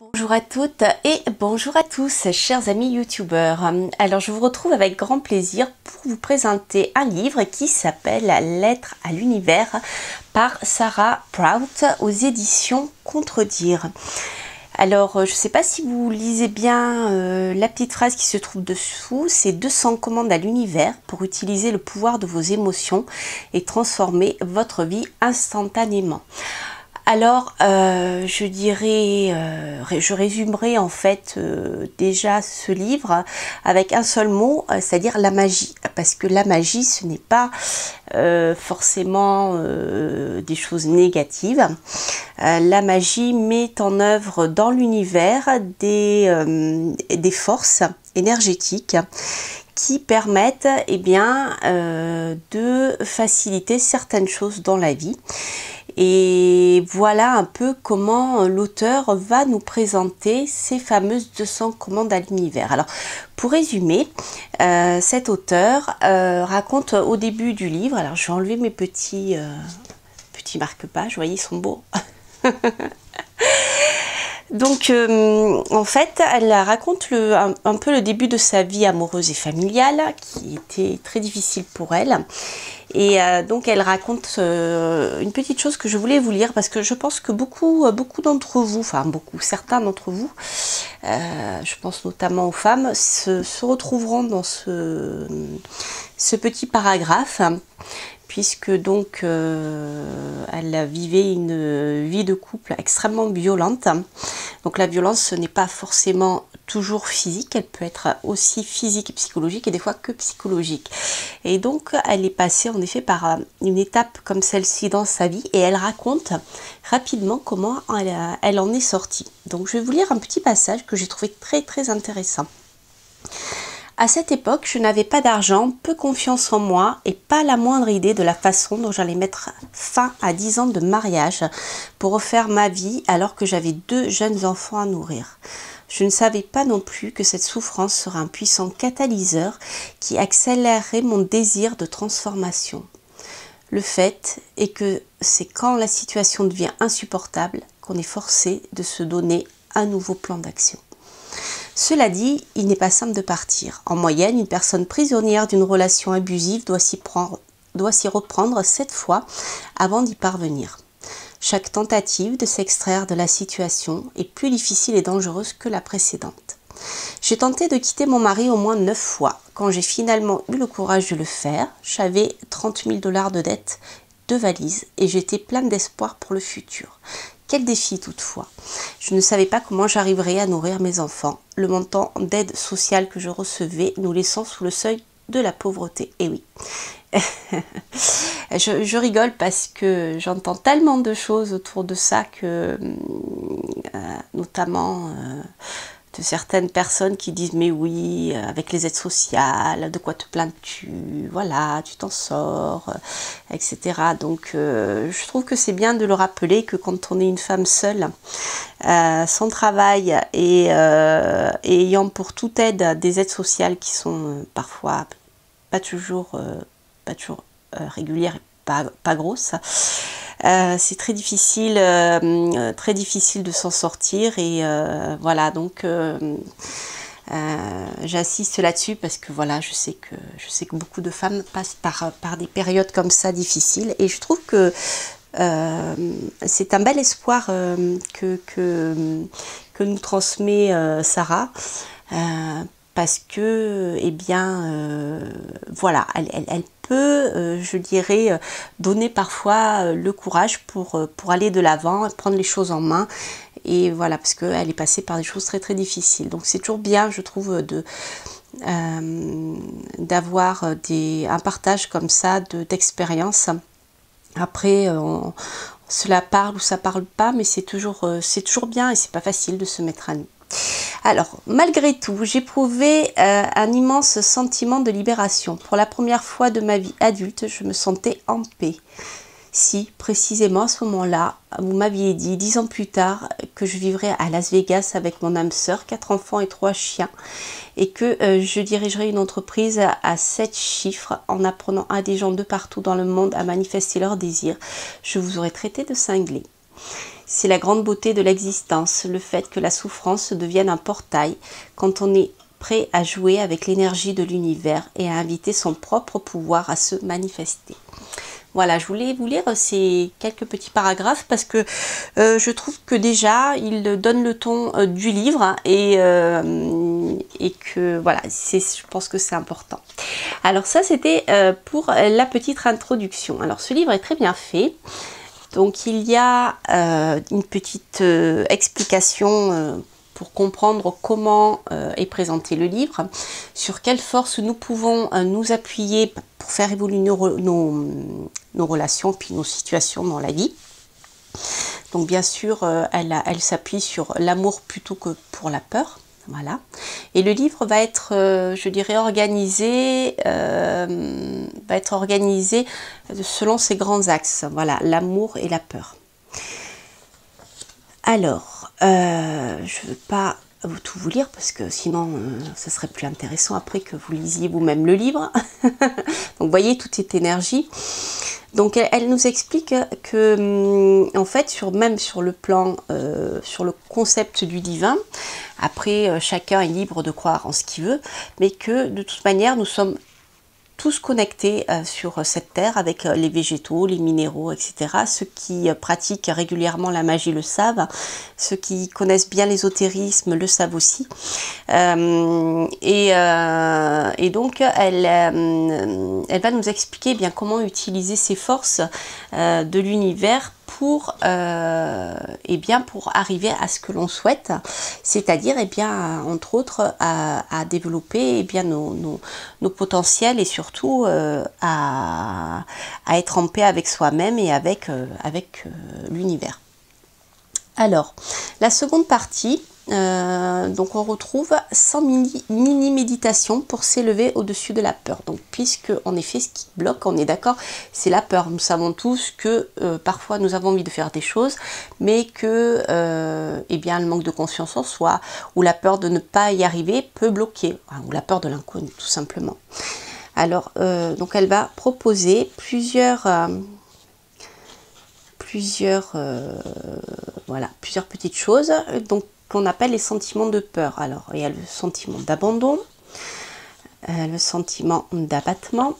Bonjour à toutes et bonjour à tous, chers amis youtubeurs. Alors je vous retrouve avec grand plaisir pour vous présenter un livre qui s'appelle Lettre à l'univers par Sarah Prout aux éditions Contredire. Alors je ne sais pas si vous lisez bien la petite phrase qui se trouve dessous, c'est 200 commandes à l'univers pour utiliser le pouvoir de vos émotions et transformer votre vie instantanément. Alors, je résumerai en fait déjà ce livre avec un seul mot, c'est-à-dire la magie. Parce que la magie, ce n'est pas forcément des choses négatives. La magie met en œuvre dans l'univers des forces énergétiques qui permettent de faciliter certaines choses dans la vie. Et voilà un peu comment l'auteur va nous présenter ces fameuses 200 commandes à l'univers. Alors, pour résumer, cet auteur raconte au début du livre, alors je vais enlever mes petits marque-pages, vous voyez, ils sont beaux. Donc, en fait, elle raconte un peu le début de sa vie amoureuse et familiale, qui était très difficile pour elle. Et donc, elle raconte une petite chose que je voulais vous lire, parce que je pense que beaucoup d'entre vous, enfin certains d'entre vous, je pense notamment aux femmes, se retrouveront dans ce petit paragraphe, puisque donc elle vivait une vie de couple extrêmement violente. Donc la violence, ce n'est pas forcément toujours physique, elle peut être aussi physique et psychologique, et des fois que psychologique. Et donc elle est passée en effet par une étape comme celle-ci dans sa vie, et elle raconte rapidement comment elle en est sortie. Donc je vais vous lire un petit passage que j'ai trouvé très intéressant. À cette époque, je n'avais pas d'argent, peu confiance en moi et pas la moindre idée de la façon dont j'allais mettre fin à 10 ans de mariage pour refaire ma vie alors que j'avais 2 jeunes enfants à nourrir. Je ne savais pas non plus que cette souffrance serait un puissant catalyseur qui accélérerait mon désir de transformation. Le fait est que c'est quand la situation devient insupportable qu'on est forcé de se donner un nouveau plan d'action. Cela dit, il n'est pas simple de partir. En moyenne, une personne prisonnière d'une relation abusive doit s'y reprendre 7 fois avant d'y parvenir. Chaque tentative de s'extraire de la situation est plus difficile et dangereuse que la précédente. J'ai tenté de quitter mon mari au moins 9 fois. Quand j'ai finalement eu le courage de le faire, j'avais 30 000 $ de dettes, 2 valises et j'étais pleine d'espoir pour le futur. Quel défi toutefois. Je ne savais pas comment j'arriverais à nourrir mes enfants. Le montant d'aide sociale que je recevais nous laissant sous le seuil de la pauvreté. Et oui. je rigole parce que j'entends tellement de choses autour de ça que notamment de certaines personnes qui disent mais oui, avec les aides sociales, de quoi te plains-tu, voilà, tu t'en sors, etc. Donc je trouve que c'est bien de le rappeler que quand on est une femme seule, sans travail et ayant pour toute aide des aides sociales qui sont parfois pas toujours régulières et pas grosses, c'est très difficile de s'en sortir. Et voilà, donc j'insiste là-dessus parce que voilà, je sais que beaucoup de femmes passent par des périodes comme ça difficiles, et je trouve que c'est un bel espoir que nous transmet Sarah, parce que voilà, elle peut, je dirais, donner parfois le courage pour aller de l'avant, prendre les choses en main. Et voilà, parce qu'elle est passée par des choses très difficiles. Donc c'est toujours bien, je trouve, d'avoir un partage comme ça d'expérience. Après, cela parle ou ça parle pas, mais c'est toujours bien, et c'est pas facile de se mettre à nu. Alors, malgré tout, j'éprouvais un immense sentiment de libération. Pour la première fois de ma vie adulte, je me sentais en paix. Si, précisément à ce moment-là, vous m'aviez dit 10 ans plus tard que je vivrais à Las Vegas avec mon âme sœur, 4 enfants et 3 chiens, et que je dirigerais une entreprise à 7 chiffres en apprenant à des gens de partout dans le monde à manifester leurs désirs, je vous aurais traité de cinglé. C'est la grande beauté de l'existence, le fait que la souffrance devienne un portail quand on est prêt à jouer avec l'énergie de l'univers et à inviter son propre pouvoir à se manifester. Voilà, je voulais vous lire ces quelques petits paragraphes parce que je trouve que déjà, il donne le ton du livre et que voilà, je pense que c'est important. Alors ça, c'était pour la petite introduction. Alors ce livre est très bien fait. Donc il y a une petite explication pour comprendre comment est présenté le livre, sur quelle force nous pouvons nous appuyer pour faire évoluer nos relations puis nos situations dans la vie. Donc bien sûr, elle s'appuie sur l'amour plutôt que pour la peur. Voilà. Et le livre va être, je dirais, organisé selon ces grands axes. Voilà, l'amour et la peur. Alors, je ne veux pas tout vous lire parce que sinon, ça serait plus intéressant après que vous lisiez vous-même le livre. Donc, vous voyez, tout est énergie. Donc, elle nous explique que, en fait, même sur le plan, sur le concept du divin, après, chacun est libre de croire en ce qu'il veut, mais que, de toute manière, nous sommes tous connectés sur cette terre avec les végétaux, les minéraux, etc. Ceux qui pratiquent régulièrement la magie le savent, ceux qui connaissent bien l'ésotérisme le savent aussi. Et donc elle va nous expliquer bien comment utiliser ces forces de l'univers pour arriver à ce que l'on souhaite, c'est-à-dire entre autres à développer nos potentiels et surtout à être en paix avec soi-même et avec l'univers. Alors, la seconde partie, donc on retrouve 100 mini-méditations pour s'élever au-dessus de la peur. Donc puisque en effet ce qui bloque, on est d'accord, c'est la peur. Nous savons tous que parfois nous avons envie de faire des choses, mais que le manque de confiance en soi ou la peur de ne pas y arriver peut bloquer, ou la peur de l'inconnu tout simplement. Alors donc elle va proposer plusieurs petites choses donc qu'on appelle les sentiments de peur. Alors il y a le sentiment d'abandon, le sentiment d'abattement,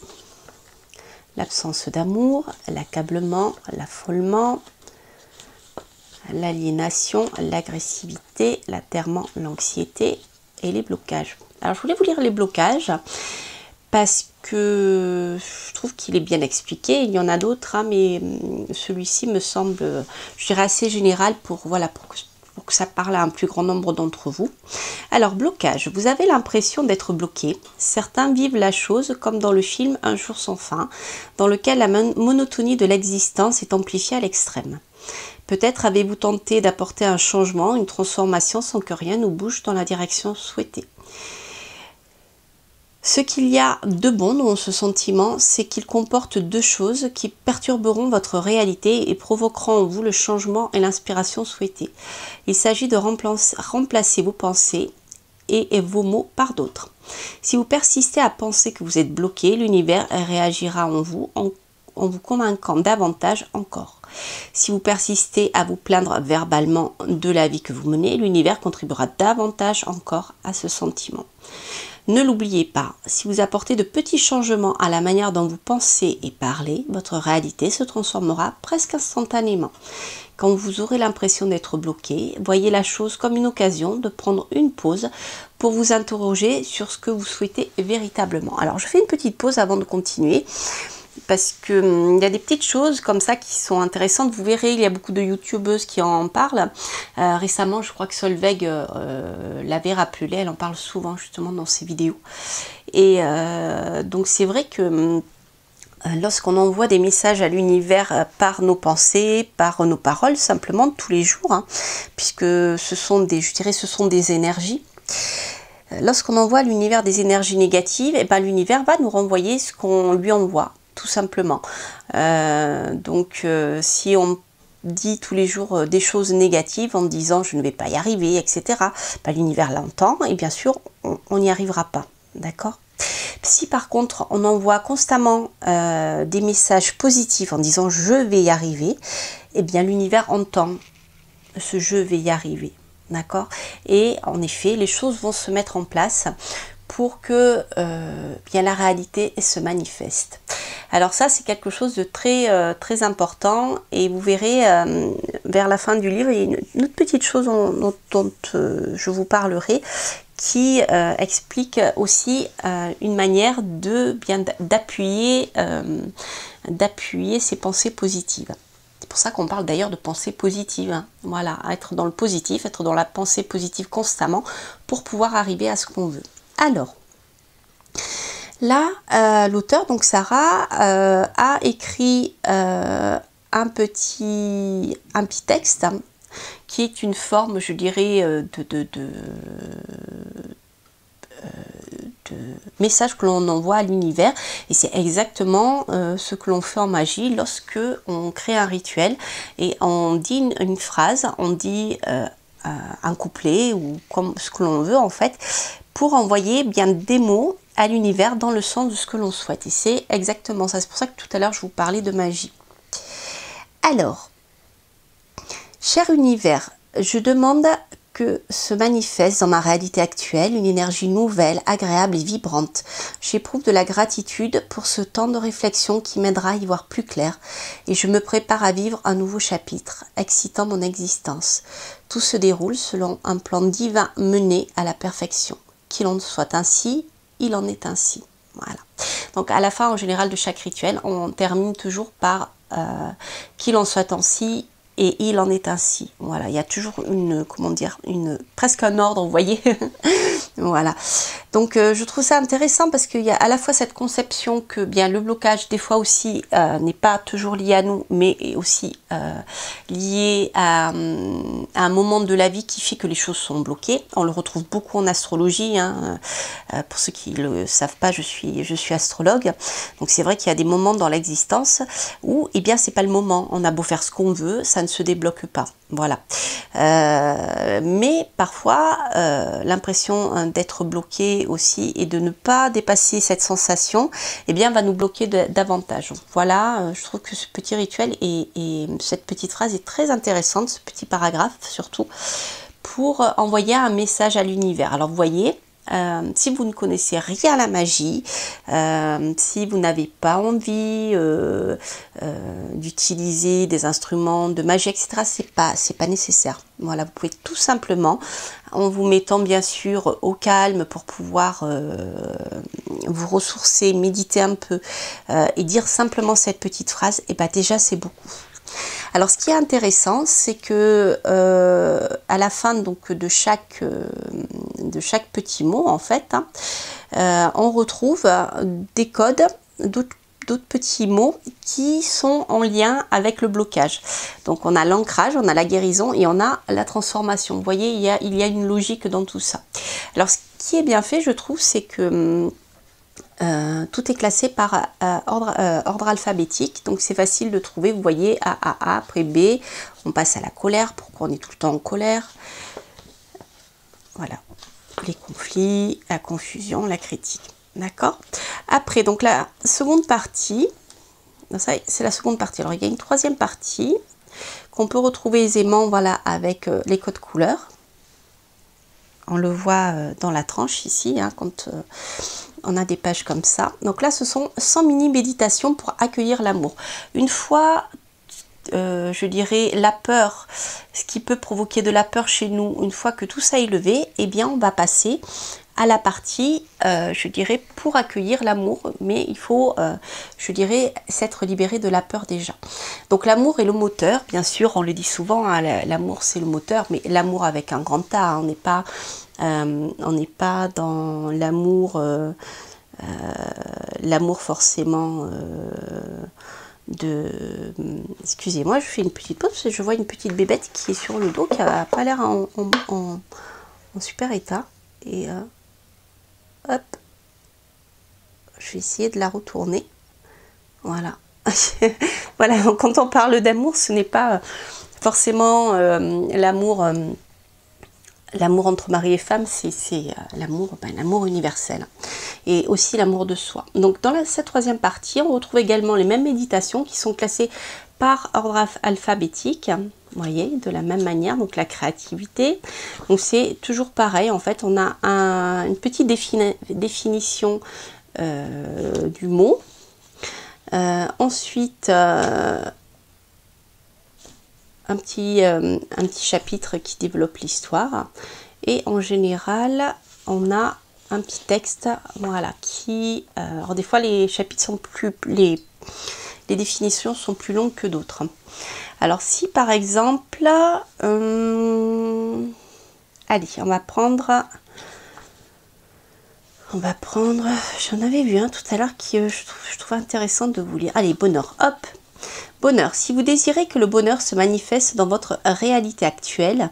l'absence d'amour, l'accablement, l'affolement, l'aliénation, l'agressivité, l'atterrement, l'anxiété et les blocages. Alors je voulais vous lire les blocages parce que je trouve qu'il est bien expliqué. Il y en a d'autres, hein, mais celui-ci me semble, je dirais, assez général pour que ça parle à un plus grand nombre d'entre vous. Alors, blocage. Vous avez l'impression d'être bloqué. Certains vivent la chose comme dans le film Un jour sans fin, dans lequel la monotonie de l'existence est amplifiée à l'extrême. Peut-être avez-vous tenté d'apporter un changement, une transformation sans que rien ne bouge dans la direction souhaitée. Ce qu'il y a de bon dans ce sentiment, c'est qu'il comporte deux choses qui perturberont votre réalité et provoqueront en vous le changement et l'inspiration souhaitée. Il s'agit de remplacer vos pensées et vos mots par d'autres. Si vous persistez à penser que vous êtes bloqué, l'univers réagira en vous convainquant davantage encore. Si vous persistez à vous plaindre verbalement de la vie que vous menez, l'univers contribuera davantage encore à ce sentiment. Ne l'oubliez pas, si vous apportez de petits changements à la manière dont vous pensez et parlez, votre réalité se transformera presque instantanément. Quand vous aurez l'impression d'être bloqué, voyez la chose comme une occasion de prendre une pause pour vous interroger sur ce que vous souhaitez véritablement. Alors je fais une petite pause avant de continuer, parce que y a des petites choses comme ça qui sont intéressantes. Vous verrez, il y a beaucoup de youtubeuses qui en parlent. Récemment, je crois que Solveig l'avait rappelé, elle en parle souvent justement dans ses vidéos. Et donc c'est vrai que lorsqu'on envoie des messages à l'univers par nos pensées, par nos paroles, simplement tous les jours, hein, puisque ce sont des énergies. Lorsqu'on envoie à l'univers des énergies négatives, et ben l'univers va nous renvoyer ce qu'on lui envoie, tout simplement. Si on dit tous les jours des choses négatives en disant je ne vais pas y arriver, etc., ben, l'univers l'entend et bien sûr on n'y arrivera pas, d'accord? Si par contre on envoie constamment des messages positifs en disant je vais y arriver, et bien l'univers entend je vais y arriver, d'accord? Et en effet, les choses vont se mettre en place pour que bien la réalité se manifeste. Alors ça, c'est quelque chose de très important, et vous verrez vers la fin du livre, il y a une autre petite chose dont je vous parlerai, qui explique aussi une manière de bien d'appuyer ses pensées positives. C'est pour ça qu'on parle d'ailleurs de pensée positive, hein. Voilà, être dans le positif, être dans la pensée positive constamment pour pouvoir arriver à ce qu'on veut. Alors, là, l'auteur, donc Sarah, a écrit un petit texte, hein, qui est une forme, je dirais, de message que l'on envoie à l'univers, et c'est exactement ce que l'on fait en magie lorsque on crée un rituel et on dit une phrase, on dit un couplet ou comme ce que l'on veut en fait, pour envoyer bien des mots à l'univers dans le sens de ce que l'on souhaite, et c'est exactement ça. C'est pour ça que tout à l'heure je vous parlais de magie. Alors, cher univers, je demande que se manifeste dans ma réalité actuelle une énergie nouvelle, agréable et vibrante. J'éprouve de la gratitude pour ce temps de réflexion qui m'aidera à y voir plus clair, et je me prépare à vivre un nouveau chapitre, excitant mon existence. Tout se déroule selon un plan divin mené à la perfection. Qu'il en soit ainsi, il en est ainsi. Voilà. Donc à la fin en général de chaque rituel, on termine toujours par qu'il en soit ainsi, et il en est ainsi. Voilà, il y a toujours une, comment dire, presque un ordre, vous voyez. Voilà. Donc je trouve ça intéressant parce qu'il y a à la fois cette conception que bien le blocage des fois aussi n'est pas toujours lié à nous, mais est aussi lié à un moment de la vie qui fait que les choses sont bloquées. On le retrouve beaucoup en astrologie, hein. Pour ceux qui ne le savent pas, je suis astrologue. Donc c'est vrai qu'il y a des moments dans l'existence où eh bien c'est pas le moment. On a beau faire ce qu'on veut, ça ne se débloque pas. Voilà. Mais parfois l'impression d'être bloqué aussi et de ne pas dépasser cette sensation, eh bien va nous bloquer davantage. Voilà, je trouve que ce petit rituel et cette petite phrase est très intéressante, ce petit paragraphe surtout, pour envoyer un message à l'univers. Alors vous voyez, si vous ne connaissez rien à la magie, si vous n'avez pas envie d'utiliser des instruments de magie, etc., c'est pas nécessaire. Voilà, vous pouvez tout simplement, en vous mettant bien sûr au calme pour pouvoir vous ressourcer, méditer un peu et dire simplement cette petite phrase, et bien déjà c'est beaucoup. Alors ce qui est intéressant, c'est que à la fin donc de chaque petit mot en fait, hein, on retrouve des codes, d'autres petits mots qui sont en lien avec le blocage. Donc on a l'ancrage, on a la guérison et on a la transformation. Vous voyez, il y a une logique dans tout ça. Alors ce qui est bien fait, je trouve, c'est que tout est classé par ordre alphabétique, donc c'est facile de trouver. Vous voyez, A, après B, on passe à la colère, pourquoi on est tout le temps en colère. Voilà, les conflits, la confusion, la critique. D'accord? Après, donc la seconde partie, ça c'est la seconde partie. Alors il y a une troisième partie qu'on peut retrouver aisément, voilà, avec les codes couleurs. On le voit dans la tranche ici, hein, quand on a des pages comme ça. Donc là, ce sont 100 mini-méditations pour accueillir l'amour. Une fois, je dirais, la peur, ce qui peut provoquer de la peur chez nous, une fois que tout ça est levé, eh bien, on va passer à la partie, je dirais, pour accueillir l'amour. Mais il faut, je dirais, s'être libéré de la peur déjà. Donc l'amour est le moteur, bien sûr, on le dit souvent, hein, l'amour c'est le moteur, mais l'amour avec un grand A, hein, on n'est pas dans l'amour forcément de... Excusez-moi, je fais une petite pause parce que je vois une petite bébête qui est sur le dos, qui n'a pas l'air en super état. Et hop, je vais essayer de la retourner. Voilà. Voilà, quand on parle d'amour, ce n'est pas forcément l'amour L'amour entre mari et femme, c'est l'amour universel et aussi l'amour de soi. Donc dans cette troisième partie, on retrouve également les mêmes méditations qui sont classées par ordre alphabétique. Vous voyez, de la même manière, donc la créativité. Donc c'est toujours pareil, en fait, on a une petite définition du mot. Ensuite, un petit chapitre qui développe l'histoire. Et en général, on a un petit texte, voilà, qui... alors des fois, les chapitres sont plus... Les définitions sont plus longues que d'autres. Alors si par exemple... allez, on va prendre... J'en avais vu un tout à l'heure qui je trouve intéressant de vous lire. Allez, bonheur, hop. Bonheur, si vous désirez que le bonheur se manifeste dans votre réalité actuelle,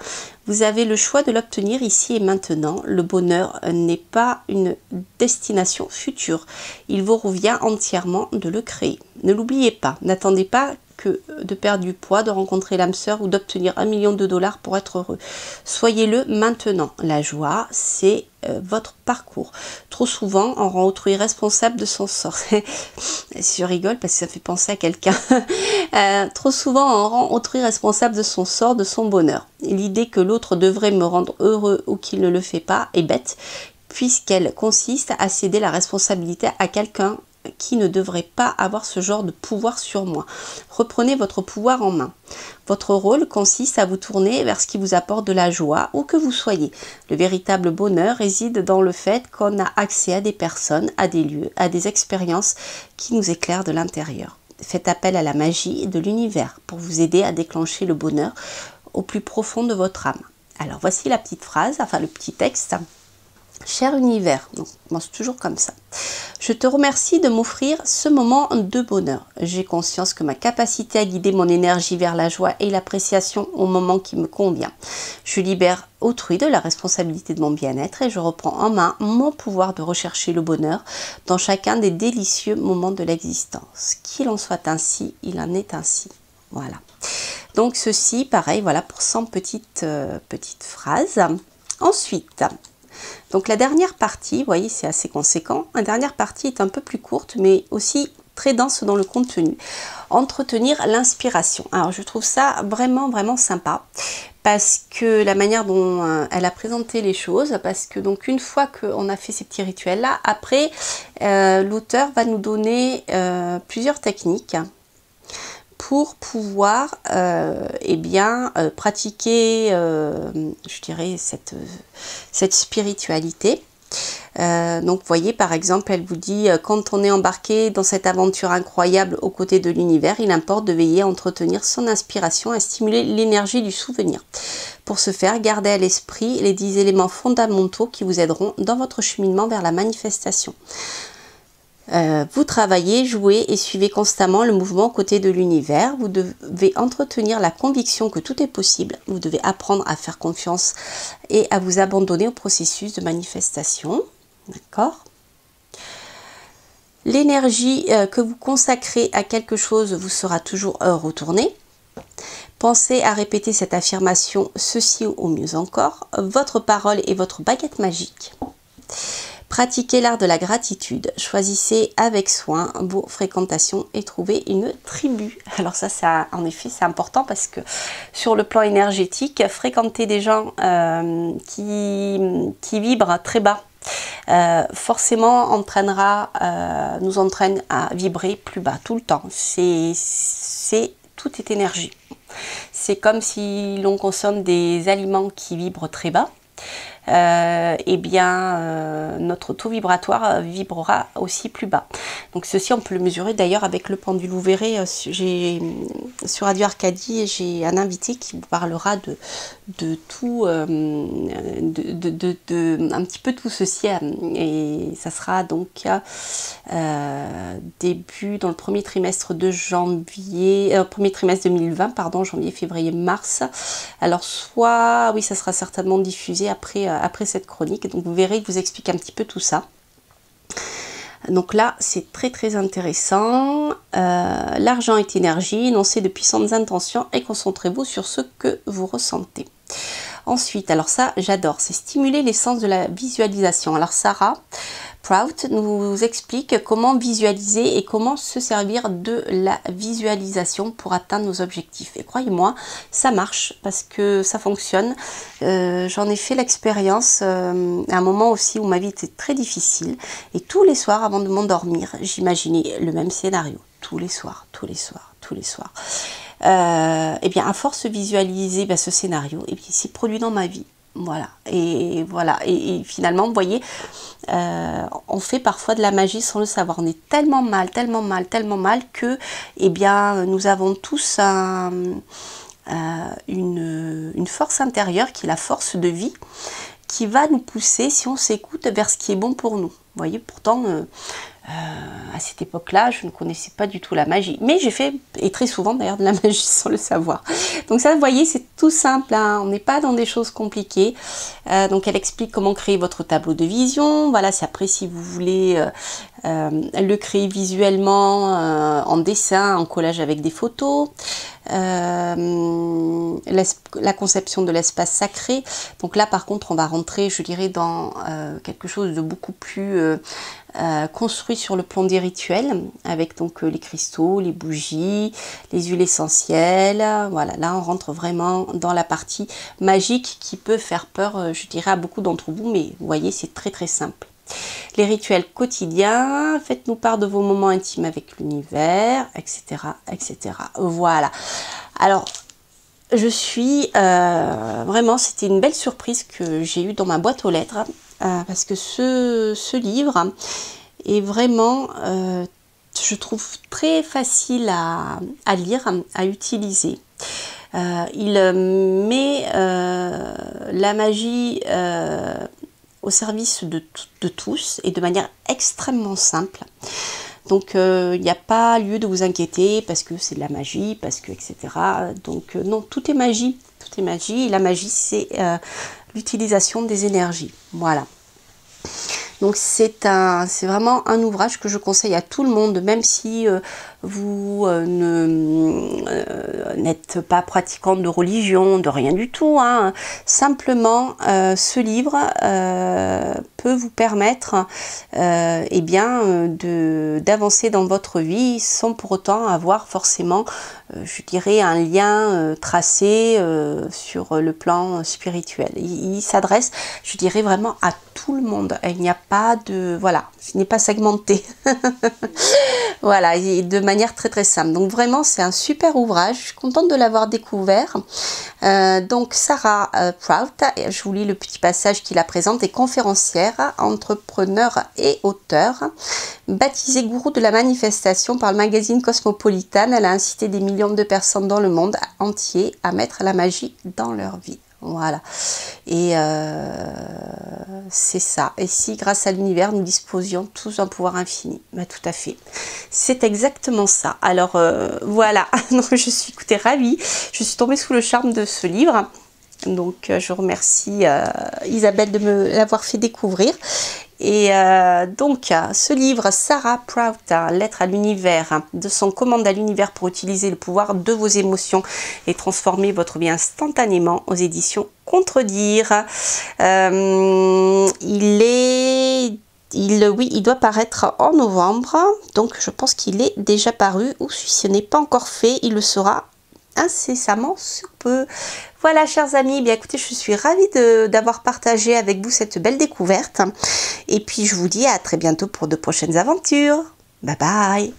vous avez le choix de l'obtenir ici et maintenant. Le bonheur n'est pas une destination future. Il vous revient entièrement de le créer. Ne l'oubliez pas, n'attendez pas que de perdre du poids, de rencontrer l'âme sœur ou d'obtenir 1 million de dollars pour être heureux. Soyez-le maintenant. La joie, c'est votre parcours. Trop souvent, on rend autrui responsable de son sort. Je rigole parce que ça fait penser à quelqu'un. Trop souvent, on rend autrui responsable de son sort, de son bonheur. L'idée que l'autre devrait me rendre heureux ou qu'il ne le fait pas est bête, puisqu'elle consiste à céder la responsabilité à quelqu'un qui ne devrait pas avoir ce genre de pouvoir sur moi. Reprenez votre pouvoir en main. Votre rôle consiste à vous tourner vers ce qui vous apporte de la joie, où que vous soyez. Le véritable bonheur réside dans le fait qu'on a accès à des personnes, à des lieux, à des expériences qui nous éclairent de l'intérieur. Faites appel à la magie de l'univers pour vous aider à déclencher le bonheur au plus profond de votre âme. Alors voici la petite phrase, enfin le petit texte. Cher univers, donc on commence toujours comme ça. Je te remercie de m'offrir ce moment de bonheur. J'ai conscience que ma capacité à guider mon énergie vers la joie et l'appréciation au moment qui me convient. Je libère autrui de la responsabilité de mon bien-être et je reprends en main mon pouvoir de rechercher le bonheur dans chacun des délicieux moments de l'existence. Qu'il en soit ainsi, il en est ainsi. Voilà. Donc ceci, pareil, voilà pour 100 petites phrases. Ensuite... donc la dernière partie, vous voyez, c'est assez conséquent. La dernière partie est un peu plus courte, mais aussi très dense dans le contenu. Entretenir l'inspiration. Alors je trouve ça vraiment, vraiment sympa. Parce que la manière dont elle a présenté les choses, parce que donc une fois qu'on a fait ces petits rituels-là, après, l'auteur va nous donner plusieurs techniques pour pouvoir pratiquer, je dirais, cette spiritualité. Donc vous voyez, par exemple, elle vous dit quand on est embarqué dans cette aventure incroyable aux côtés de l'univers, il importe de veiller à entretenir son inspiration, à stimuler l'énergie du souvenir. Pour ce faire, gardez à l'esprit les 10 éléments fondamentaux qui vous aideront dans votre cheminement vers la manifestation. Vous travaillez, jouez et suivez constamment le mouvement aux côtés de l'univers. Vous devez entretenir la conviction que tout est possible. Vous devez apprendre à faire confiance et à vous abandonner au processus de manifestation. D'accord ? L'énergie que vous consacrez à quelque chose vous sera toujours retournée. Pensez à répéter cette affirmation, ceci au mieux encore. Votre parole est votre baguette magique. Pratiquez l'art de la gratitude. Choisissez avec soin vos fréquentations et trouvez une tribu. Alors ça en effet, c'est important parce que sur le plan énergétique, fréquenter des gens qui vibrent très bas, forcément nous entraîne à vibrer plus bas tout le temps. Tout est énergie. C'est comme si l'on consomme des aliments qui vibrent très bas. Notre taux vibratoire vibrera aussi plus bas. Donc ceci, on peut le mesurer d'ailleurs avec le pendule. Vous verrez, sur Radio Arcadie, j'ai un invité qui vous parlera de tout, un petit peu tout ceci, et ça sera donc début dans le premier trimestre de premier trimestre 2020, pardon, janvier, février, mars. Alors soit, oui, ça sera certainement diffusé après cette chronique, donc vous verrez, il vous explique un petit peu tout ça. Donc là, c'est très très intéressant. L'argent est énergie, énoncez de puissantes intentions et concentrez-vous sur ce que vous ressentez. Ensuite, alors ça, j'adore, c'est stimuler les sens de la visualisation. Alors Sarah Prout nous explique comment visualiser et comment se servir de la visualisation pour atteindre nos objectifs. Et croyez-moi, ça marche parce que ça fonctionne. J'en ai fait l'expérience à un moment aussi où ma vie était très difficile. Et tous les soirs, avant de m'endormir, j'imaginais le même scénario. Tous les soirs, tous les soirs, tous les soirs. Et bien, à force de visualiser ce scénario, et bien, il s'est produit dans ma vie. Voilà, et finalement, vous voyez, on fait parfois de la magie sans le savoir. On est tellement mal que, eh bien, nous avons tous une force intérieure qui est la force de vie, qui va nous pousser, si on s'écoute, vers ce qui est bon pour nous. Vous voyez, pourtant, à cette époque-là, je ne connaissais pas du tout la magie. Mais j'ai fait, et très souvent d'ailleurs, de la magie sans le savoir. Donc ça, vous voyez, c'est tout simple, hein. On n'est pas dans des choses compliquées. Donc elle explique comment créer votre tableau de vision. Voilà, c'est après si vous voulez le créer visuellement, en dessin, en collage avec des photos. La conception de l'espace sacré. Donc là, par contre, on va rentrer, je dirais, dans quelque chose de beaucoup plus construit sur le plan des rituels, avec donc les cristaux, les bougies, les huiles essentielles. Voilà, là on rentre vraiment dans la partie magique qui peut faire peur, je dirais, à beaucoup d'entre vous, mais vous voyez, c'est très très simple. Les rituels quotidiens, faites-nous part de vos moments intimes avec l'univers, etc., etc. Voilà. Alors, je suis vraiment, c'était une belle surprise que j'ai eue dans ma boîte aux lettres, parce que ce livre est vraiment, je trouve, très facile à lire, à utiliser. Il met la magie au service de tous et de manière extrêmement simple. Donc il n'y a pas lieu de vous inquiéter parce que c'est de la magie, parce que etc. Donc non, tout est magie, tout est magie. Et la magie, c'est l'utilisation des énergies. Voilà. Donc c'est vraiment un ouvrage que je conseille à tout le monde, même si vous n'êtes pas pratiquant de religion, de rien du tout, hein. Simplement, ce livre peut vous permettre eh bien, d'avancer dans votre vie sans pour autant avoir forcément, je dirais, un lien tracé sur le plan spirituel. Il s'adresse, je dirais, vraiment à tout le monde. Il n'y a pas de... Voilà, ce n'est pas segmenté. Voilà, et de manière très très simple. Donc vraiment, c'est un super ouvrage. Je suis contente de l'avoir découvert. Donc Sarah Prout, je vous lis le petit passage qui la présente, est conférencière, entrepreneur et auteur. Baptisée gourou de la manifestation par le magazine Cosmopolitan, elle a incité des millions de personnes dans le monde entier à mettre la magie dans leur vie. Voilà, et c'est ça. Et si grâce à l'univers nous disposions tous d'un pouvoir infini, bah, tout à fait, c'est exactement ça. Alors voilà, donc je suis, écoutez, ravie, je suis tombée sous le charme de ce livre. Donc je remercie Isabelle de me l'avoir fait découvrir. Et donc ce livre, Sarah Prout, Lettre à l'univers, de son commande à l'univers pour utiliser le pouvoir de vos émotions et transformer votre vie instantanément, aux éditions Contredire. Il doit paraître en novembre, donc je pense qu'il est déjà paru, ou si ce n'est pas encore fait, il le sera incessamment sous peu. Voilà, chers amis, bien écoutez, je suis ravie d'avoir partagé avec vous cette belle découverte. Et puis je vous dis à très bientôt pour de prochaines aventures. Bye bye.